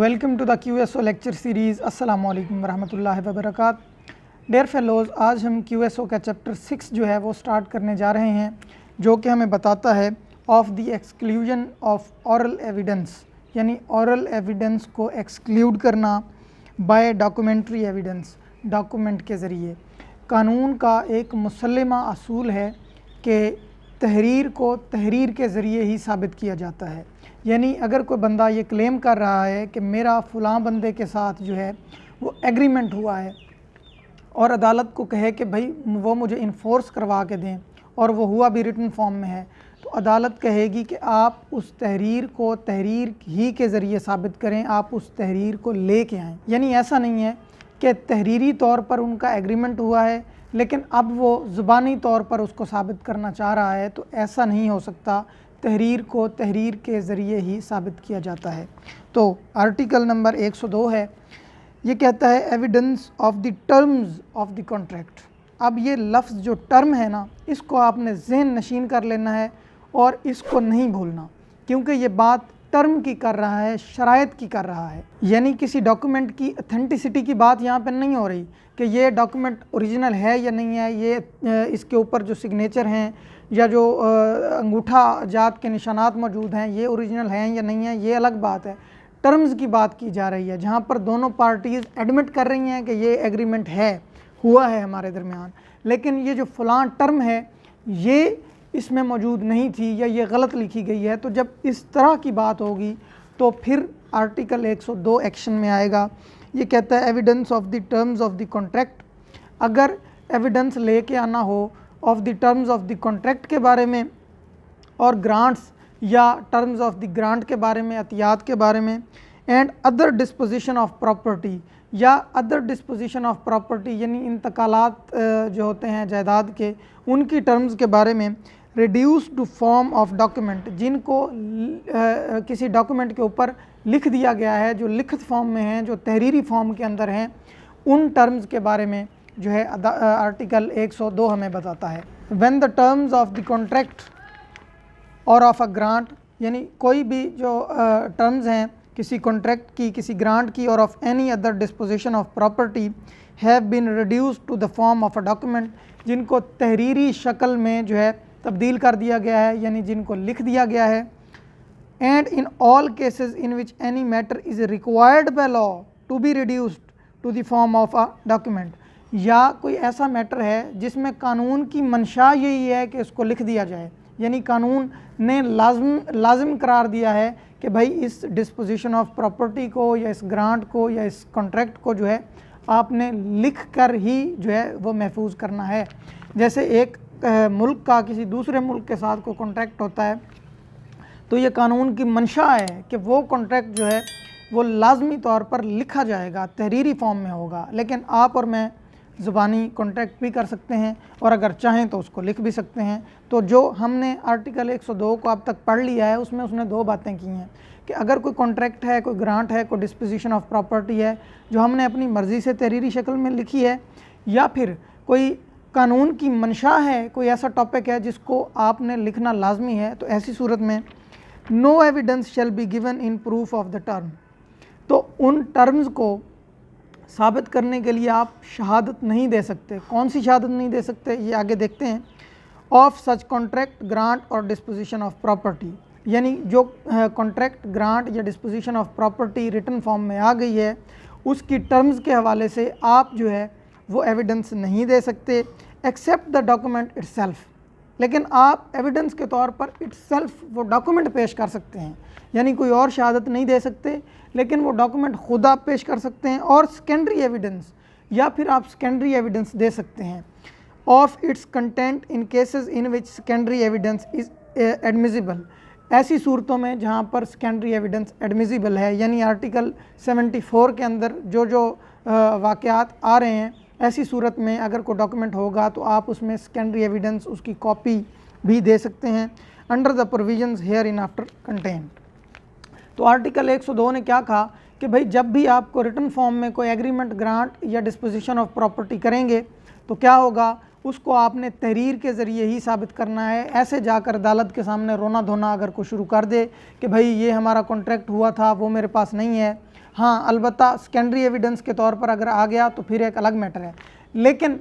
Welcome to the QSO lecture series. अस्सलाम वालेकुम वरहमतुल्लाहि वबरकातुहू। डेयर फेलोज़, आज हम QSO का चैप्टर 6 जो है वो स्टार्ट करने जा रहे हैं, जो कि हमें बताता है of the exclusion of oral evidence, यानी ऑरल एविडेंस को एक्सक्लूड करना बाय डॉक्यूमेंट्री एविडेंस, डॉक्यूमेंट के ज़रिए। कानून का एक मुसल्लमा असूल है कि तहरीर को तहरीर के ज़रिए ही साबित किया जाता है। यानी अगर कोई बंदा ये क्लेम कर रहा है कि मेरा फ़लाँ बंदे के साथ जो है वो एग्रीमेंट हुआ है और अदालत को कहे कि भाई वो मुझे इन्फोर्स करवा के दें और वो हुआ भी रिटन फॉर्म में है, तो अदालत कहेगी कि आप उस तहरीर को तहरीर ही के ज़रिए साबित करें, आप उस तहरीर को ले के आएँ। यानी ऐसा नहीं है कि तहरीरी तौर पर उनका एग्रीमेंट हुआ है लेकिन अब वो ज़ुबानी तौर पर उसको साबित करना चाह रहा है, तो ऐसा नहीं हो सकता। तहरीर को तहरीर के ज़रिए ही साबित किया जाता है। तो आर्टिकल नंबर 102 है, ये कहता है evidence of the terms of the contract. अब ये लफ्ज़ जो टर्म है ना, इसको आपने ज़हन नशीन कर लेना है और इसको नहीं भूलना, क्योंकि ये बात टर्म की कर रहा है, शराइत की कर रहा है। यानी किसी डॉक्यूमेंट की अथेंटिसिटी की बात यहाँ पर नहीं हो रही कि ये डॉक्यूमेंट ओरिजिनल है या नहीं है, ये इसके ऊपर जो सिग्नेचर हैं या जो अंगूठा जात के निशानात मौजूद हैं ये ओरिजिनल हैं या नहीं है, ये अलग बात है। टर्म्स की बात की जा रही है, जहाँ पर दोनों पार्टीज़ एडमिट कर रही हैं कि ये एग्रीमेंट है, हुआ है हमारे दरमियान, लेकिन ये जो फ़लाँ टर्म है ये इसमें मौजूद नहीं थी या ये गलत लिखी गई है। तो जब इस तरह की बात होगी तो फिर आर्टिकल 102 एक्शन में आएगा। ये कहता है evidence of the terms of the contract. अगर एविडेंस लेके आना हो of the terms of the contract के बारे में और ग्रांट्स या टर्म्स ऑफ द ग्रांट के बारे में, अतियात के बारे में, and other disposition of property या अदर डिस्पोजिशन ऑफ प्रॉपर्टी यानी इंतकालात जो होते हैं जायदाद के, उनकी टर्म्स के बारे में, reduce to form of document, जिनको किसी डॉक्यूमेंट के ऊपर लिख दिया गया है, जो लिखित फॉर्म में हैं, जो तहरीरी फॉर्म के अंदर हैं, उन टर्म्स के बारे में जो है आर्टिकल 102 हमें बताता है। When the terms of the contract और ऑफ अ ग्रांट, यानी कोई भी जो टर्म्स हैं किसी कॉन्ट्रैक्ट की, किसी ग्रांट की और of any other disposition of property have been reduced to the form of a document, जिनको तहरीरी शक्ल में जो है तब्दील कर दिया गया है, यानी जिनको लिख दिया गया है। And in all cases in which any matter is required by law to be reduced to the form of a document, या कोई ऐसा मैटर है जिसमें कानून की मंशा यही है कि इसको लिख दिया जाए, यानी कानून ने लाजिम करार दिया है कि भाई इस डिस्पोजिशन ऑफ प्रॉपर्टी को या इस ग्रांट को या इस कॉन्ट्रैक्ट को जो है आपने लिख कर ही जो है वो महफूज करना है। जैसे एक मुल्क का किसी दूसरे मुल्क के साथ कोई कॉन्ट्रैक्ट होता है तो ये कानून की मंशा है कि वो कॉन्ट्रैक्ट जो है वो लाजमी तौर पर लिखा जाएगा, तहरीरी फॉर्म में होगा। लेकिन आप और मैं ज़ुबानी कॉन्ट्रैक्ट भी कर सकते हैं और अगर चाहें तो उसको लिख भी सकते हैं। तो जो हमने आर्टिकल 102 को अब तक पढ़ लिया है उसमें उसने दो बातें की हैं कि अगर कोई कॉन्ट्रैक्ट है, कोई ग्रांट है, कोई डिस्पोजिशन ऑफ प्रॉपर्टी है जो हमने अपनी मर्ज़ी से तहरीरी शक्ल में लिखी है, या फिर कोई कानून की मंशा है, कोई ऐसा टॉपिक है जिसको आपने लिखना लाजमी है, तो ऐसी सूरत में no evidence shall be given in proof of the term. तो उन टर्म्स को साबित करने के लिए आप शहादत नहीं दे सकते। कौन सी शहादत नहीं दे सकते, ये आगे देखते हैं। ऑफ सच कॉन्ट्रैक्ट, ग्रांट और डिस्पोजिशन ऑफ प्रॉपर्टी, यानी जो कॉन्ट्रैक्ट, ग्रांट या disposition of property written form में आ गई है उसकी टर्म्स के हवाले से आप जो है वो एविडेंस नहीं दे सकते एक्सेप्ट द डॉक्यूमेंट इटसेल्फ। लेकिन आप एविडेंस के तौर पर इटसेल्फ वो डॉक्यूमेंट पेश कर सकते हैं, यानी कोई और शहादत नहीं दे सकते लेकिन वो डॉक्यूमेंट खुद आप पेश कर सकते हैं। और सेकेंडरी एविडेंस, या फिर आप सेकेंडरी एविडेंस दे सकते हैं of its content in cases in which secondary evidence is admissible, ऐसी सूरतों में जहाँ पर सेकेंडरी एविडेंस एडमिसिबल है। यानी आर्टिकल 74 के अंदर जो वाक़यात आ रहे हैं, ऐसी सूरत में अगर कोई डॉक्यूमेंट होगा तो आप उसमें सेकेंडरी एविडेंस, उसकी कॉपी भी दे सकते हैं under the provisions here in after content. तो आर्टिकल 102 ने क्या कहा कि भाई जब भी आपको रिटन फॉर्म में कोई एग्रीमेंट, ग्रांट या डिस्पोजिशन ऑफ प्रॉपर्टी करेंगे तो क्या होगा, उसको आपने तहरीर के ज़रिए ही साबित करना है। ऐसे जाकर अदालत के सामने रोना धोना अगर कोई शुरू कर दे कि भाई ये हमारा कॉन्ट्रैक्ट हुआ था वो मेरे पास नहीं है, हाँ अलबत्ता सेकेंडरी एविडेंस के तौर पर अगर आ गया तो फिर एक अलग मैटर है, लेकिन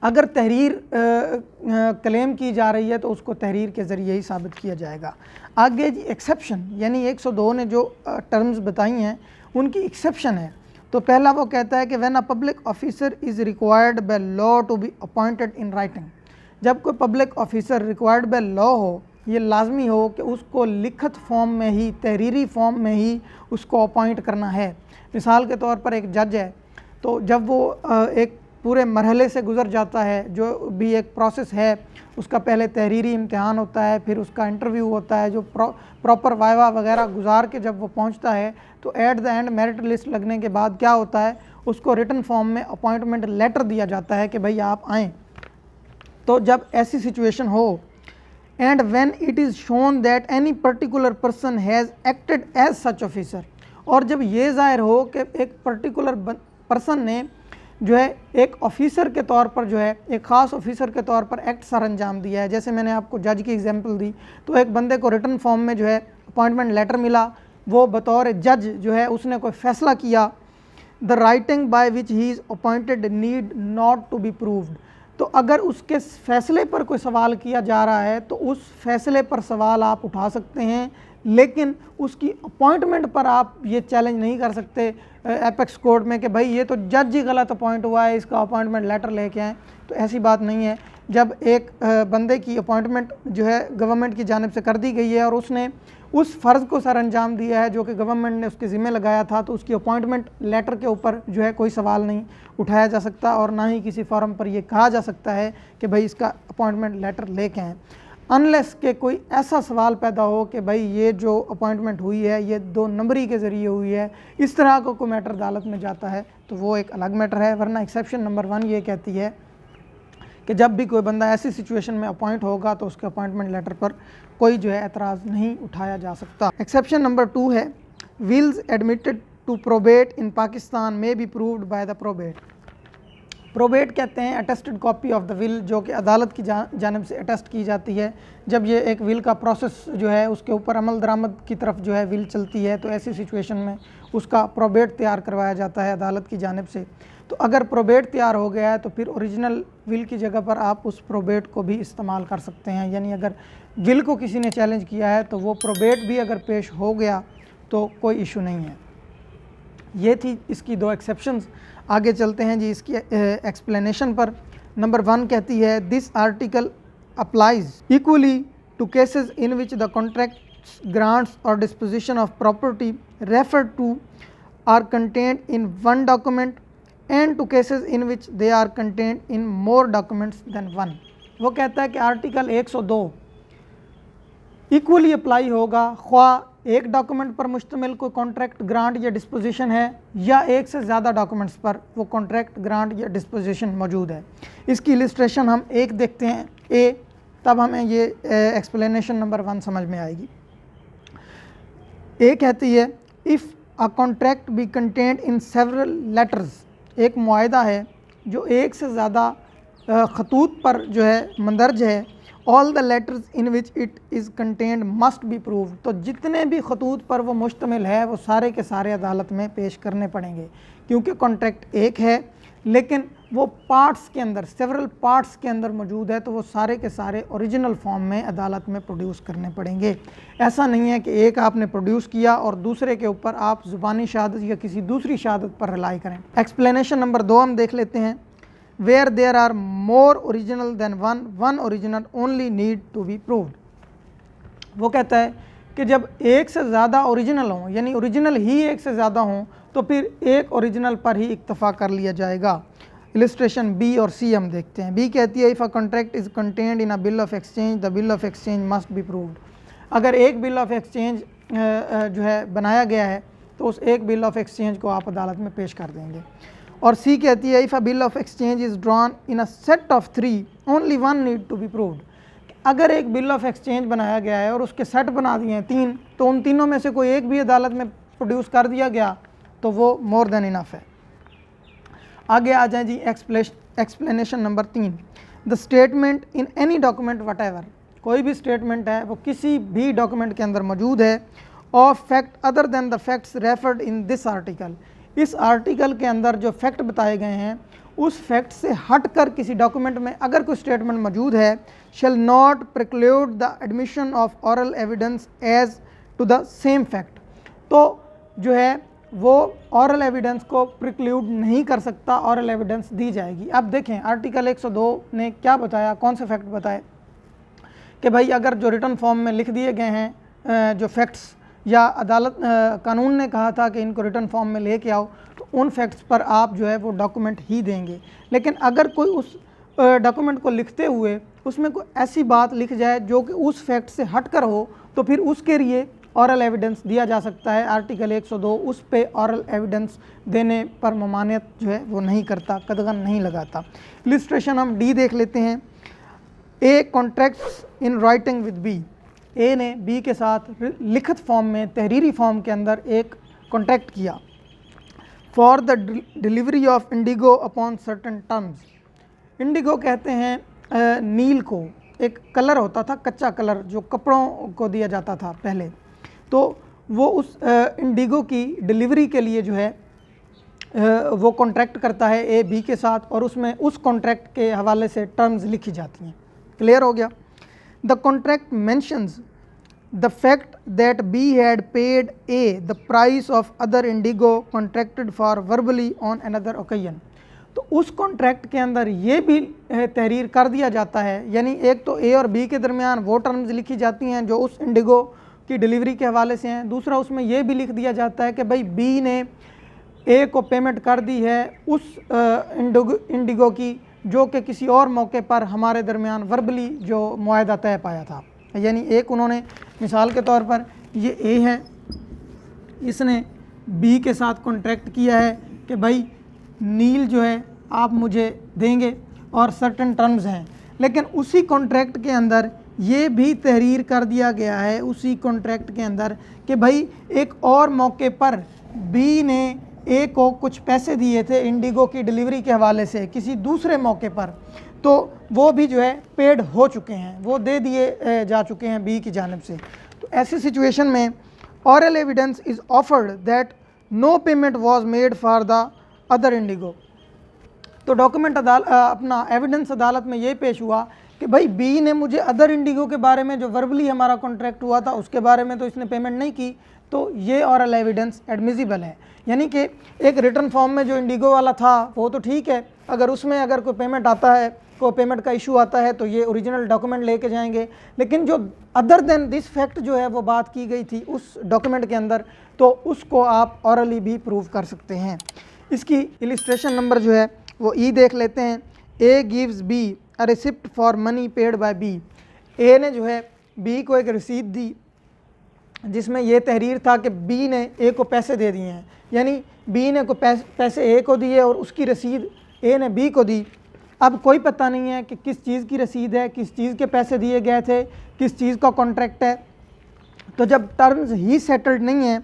अगर तहरीर क्लेम की जा रही है तो उसको तहरीर के ज़रिए ही साबित किया जाएगा। आगे जी एक्सेप्शन, यानी 102 ने जो टर्म्स बताई हैं उनकी एक्सेप्शन है। तो पहला वो कहता है कि when a public officer is required by law to be appointed in writing, जब कोई public officer required by law हो, ये लाजमी हो कि उसको लिखत फॉर्म में ही, तहरीरी फॉर्म में ही उसको अपॉइंट करना है। मिसाल के तौर पर एक जज है, तो जब वो एक पूरे मरहले से गुज़र जाता है, जो भी एक प्रोसेस है, उसका पहले तहरीरी इम्तिहान होता है, फिर उसका इंटरव्यू होता है, जो प्रॉपर वाइवा वगैरह गुजार के जब वो पहुंचता है तो at the end merit list लगने के बाद क्या होता है, उसको रिटन फॉर्म में अपॉइंटमेंट लेटर दिया जाता है कि भाई आप आएँ। तो जब ऐसी सिचुएशन हो and when it is shown that any particular person has acted as such officer, और जब ये ज़ाहिर हो कि एक पर्टिकुलर पर्सन ने जो है एक ऑफिसर के तौर पर, जो है एक ख़ास ऑफिसर के तौर पर एक्ट सर अंजाम दिया है। जैसे मैंने आपको जज की एग्जांपल दी, तो एक बंदे को रिटन फॉर्म में जो है अपॉइंटमेंट लेटर मिला, वो बतौर जज जो है उसने कोई फ़ैसला किया, the writing by which he is appointed need not to be proved. तो अगर उसके फ़ैसले पर कोई सवाल किया जा रहा है तो उस फैसले पर सवाल आप उठा सकते हैं, लेकिन उसकी अपॉइंटमेंट पर आप ये चैलेंज नहीं कर सकते एपेक्स कोर्ट में कि भाई ये तो जज ही गलत अपॉइंट हुआ है, इसका अपॉइंटमेंट लेटर लेके आएँ। तो ऐसी बात नहीं है। जब एक बंदे की अपॉइंटमेंट जो है गवर्नमेंट की जानिब से कर दी गई है और उसने उस फ़र्ज़ को सर अंजाम दिया है जो कि गवर्नमेंट ने उसके ज़िम्मे लगाया था, तो उसकी अपॉइंटमेंट लेटर के ऊपर जो है कोई सवाल नहीं उठाया जा सकता, और ना ही किसी फॉर्म पर यह कहा जा सकता है कि भाई इसका अपॉइंटमेंट लेटर लेके आएँ, अनलेस के कोई ऐसा सवाल पैदा हो कि भाई ये जो अपॉइंटमेंट हुई है ये 2 नंबरी के ज़रिए हुई है, इस तरह का कोई मैटर अदालत में जाता है तो वो एक अलग मैटर है। वरना एक्सेप्शन नंबर 1 ये कहती है कि जब भी कोई बंदा ऐसी सिचुएशन में अपॉइंट होगा तो उसके अपॉइंटमेंट लेटर पर कोई जो है एतराज़ नहीं उठाया जा सकता। एक्सेप्शन नंबर 2 है wills admitted to probate in Pakistan may be proved by the probate. Probate कहते हैं attested copy of the will, जो कि अदालत की जानिब से अटेस्ट की जाती है। जब ये एक विल का प्रोसेस जो है उसके ऊपर अमल दरामद की तरफ जो है विल चलती है, तो ऐसी सिचुएशन में उसका प्रोबेट तैयार करवाया जाता है अदालत की जानिब से। तो अगर प्रोबेट तैयार हो गया है तो फिर ओरिजिनल विल की जगह पर आप उस प्रोबेट को भी इस्तेमाल कर सकते हैं। यानी अगर विल को किसी ने चैलेंज किया है तो वो प्रोबेट भी अगर पेश हो गया तो कोई इशू नहीं है। ये थी इसकी 2 एक्सेप्शंस। आगे चलते हैं जी इसकी एक्सप्लेनेशन पर। नंबर 1 कहती है this article applies equally to cases in which the contracts, grants और disposition of property refer to are contained in one document and to cases in which they are contained in more documents than one. वो कहता है कि article 102 equally apply होगा, ख्वाह एक document पर मुश्तमिल कोई कॉन्ट्रैक्ट, ग्रांट या डिस्पोजिशन है या एक से ज़्यादा डॉक्यूमेंट्स पर वो कॉन्ट्रैक्ट, ग्रांट या डिस्पोजिशन मौजूद है। इसकी इलिस्ट्रेशन हम एक देखते हैं ए, तब हमें ये एक्सप्लेनेशन नंबर 1 समझ में आएगी। ए कहती है if a contract be contained in several letters, एक मुआहदा है जो एक से ज़्यादा खतूत पर जो है मंदरज है, all the letters in which it is contained must be proved, तो जितने भी खतूत पर वो मुश्तमिल है वो सारे के सारे अदालत में पेश करने पड़ेंगे। क्योंकि कॉन्ट्रैक्ट एक है लेकिन वो पार्ट्स के अंदर, सेवरल पार्ट्स के अंदर मौजूद है, तो वो सारे के सारे ओरिजिनल फॉर्म में अदालत में प्रोड्यूस करने पड़ेंगे। ऐसा नहीं है कि एक आपने प्रोड्यूस किया और दूसरे के ऊपर आप ज़ुबानी शहादत या किसी दूसरी शहादत पर रिलाई करें। एक्सप्लेनेशन नंबर 2 हम देख लेते हैं। Where there are more original than one original only need to be proved। वो कहता है कि जब एक से ज़्यादा ओरिजिनल हों, यानी ओरिजिनल ही एक से ज़्यादा हों, तो फिर एक ओरिजिनल पर ही इक्तफ़ा कर लिया जाएगा। इलिस्ट्रेशन बी और सी हम देखते हैं। बी कहती है if a contract is contained in a bill of exchange the bill of exchange must be proved. अगर एक बिल ऑफ एक्सचेंज जो है बनाया गया है तो उस एक बिल ऑफ एक्सचेंज को आप अदालत में पेश कर देंगे। और सी कहती है if a bill of exchange is drawn in a set of 3 only 1 need to be proved. अगर एक बिल ऑफ एक्सचेंज बनाया गया है और उसके सेट बना दिए हैं 3, तो उन तीनों में से कोई एक भी अदालत में प्रोड्यूस कर दिया गया तो वो मोर देन इनफ है। आगे आ जाए जी explanation number 3। The statement in any document whatever, कोई भी स्टेटमेंट है वो किसी भी डॉक्यूमेंट के अंदर मौजूद है, of fact other than the facts referred in this article. इस आर्टिकल के अंदर जो फैक्ट बताए गए हैं उस फैक्ट से हटकर किसी डॉक्यूमेंट में अगर कोई स्टेटमेंट मौजूद है, shall not preclude the admission of oral evidence as to the same fact. तो जो है वो ऑरल एविडेंस को प्रिक्लूड नहीं कर सकता, ऑरल एविडेंस दी जाएगी। अब देखें आर्टिकल 102 ने क्या बताया, कौन से फैक्ट बताए कि भाई अगर जो रिटर्न फॉर्म में लिख दिए गए हैं जो फैक्ट्स, या अदालत कानून ने कहा था कि इनको रिटर्न फॉर्म में लेके आओ, तो उन फैक्ट्स पर आप जो है वो डॉक्यूमेंट ही देंगे। लेकिन अगर कोई उस डॉक्यूमेंट को लिखते हुए उसमें कोई ऐसी बात लिख जाए जो कि उस फैक्ट से हटकर हो, तो फिर उसके लिए ऑरल एविडेंस दिया जा सकता है। आर्टिकल 102 उस पे ऑरल एविडेंस देने पर ममानियत जो है वो नहीं करता, कदगन नहीं लगाता। इलिस्ट्रेशन हम डी देख लेते हैं। A contracts in writing with B. A ने बी के साथ लिखित फॉर्म में, तहरीरी फॉर्म के अंदर एक कॉन्ट्रैक्ट किया for the delivery of Indigo upon certain terms. Indigo कहते हैं नील को, एक कलर होता था, कच्चा कलर जो कपड़ों को दिया जाता था पहले। तो वो उस इंडिगो की डिलीवरी के लिए जो है वो कॉन्ट्रैक्ट करता है ए बी के साथ, और उसमें उस कॉन्ट्रैक्ट के हवाले से टर्म्स लिखी जाती हैं। क्लियर हो गया। The contract mentions the fact that be had paid A the price of other Indigo contracted for verbally on another occasion. तो उस कॉन्ट्रैक्ट के अंदर ये भी तहरीर कर दिया जाता है, यानी एक तो ए और बी के दरमियान वो टर्म्स लिखी जाती हैं जो उस इंडिगो की डिलीवरी के हवाले से हैं। दूसरा उसमें यह भी लिख दिया जाता है कि भाई बी ने ए को पेमेंट कर दी है उस इंडिगो की जो कि किसी और मौके पर हमारे दरमियान वर्बली जो मुआहदा तय पाया था। यानी एक उन्होंने मिसाल के तौर पर ये ए है, इसने बी के साथ कॉन्ट्रैक्ट किया है कि भाई नील जो है आप मुझे देंगे और सर्टन टर्म्स हैं, लेकिन उसी कॉन्ट्रैक्ट के अंदर ये भी तहरीर कर दिया गया है उसी कॉन्ट्रैक्ट के अंदर कि भाई एक और मौके पर बी ने ए को कुछ पैसे दिए थे इंडिगो की डिलीवरी के हवाले से किसी दूसरे मौके पर, तो वो भी जो है पेड हो चुके हैं, वो दे दिए जा चुके हैं बी की जानिब से। तो ऐसी सिचुएशन में oral evidence is offered that no payment was made for the other indigo. तो डॉक्यूमेंट अपना एविडेंस अदालत में ये पेश हुआ कि भाई बी ने मुझे अदर इंडिगो के बारे में जो वर्बली हमारा कॉन्ट्रैक्ट हुआ था उसके बारे में तो इसने पेमेंट नहीं की, तो ये ऑरल एविडेंस एडमिसिबल है। यानी कि एक रिटर्न फॉर्म में जो इंडिगो वाला था वो तो ठीक है, अगर उसमें अगर कोई पेमेंट आता है, कोई पेमेंट का इशू आता है, तो ये ओरिजिनल डॉक्यूमेंट लेके जाएंगे। लेकिन जो अदर देन दिस फैक्ट जो है वो बात की गई थी उस डॉक्यूमेंट के अंदर, तो उसको आप ऑरली भी प्रूव कर सकते हैं। इसकी इलिस्ट्रेशन नंबर जो है वो ई देख लेते हैं। A gives B a receipt for money paid by B. A ने जो है बी को एक रसीद दी जिसमें यह तहरीर था कि बी ने ए को पैसे दे दिए हैं, यानी बी ने को पैसे ए को दिए और उसकी रसीद ए ने बी को दी। अब कोई पता नहीं है कि किस चीज़ की रसीद है, किस चीज़ के पैसे दिए गए थे, किस चीज़ का कॉन्ट्रैक्ट है। तो जब टर्म्स ही सेटल्ड नहीं है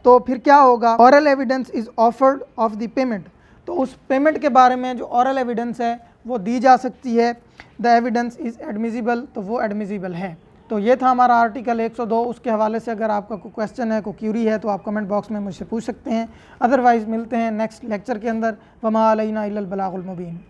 तो फिर क्या होगा, oral evidence is offered of the payment. तो उस पेमेंट के बारे में जो ऑरल एविडेंस है वो दी जा सकती है। द एविडेंस इज़ एडमिसिबल, तो वो एडमिसिबल है। तो ये था हमारा आर्टिकल 102। उसके हवाले से अगर आपका कोई क्वेश्चन है, कोई क्यूरी है, तो आप कमेंट बॉक्स में मुझसे पूछ सकते हैं। अदरवाइज़ मिलते हैं नेक्स्ट लेक्चर के अंदर। वमा अलैना इल्लल बलागुल मुबीन।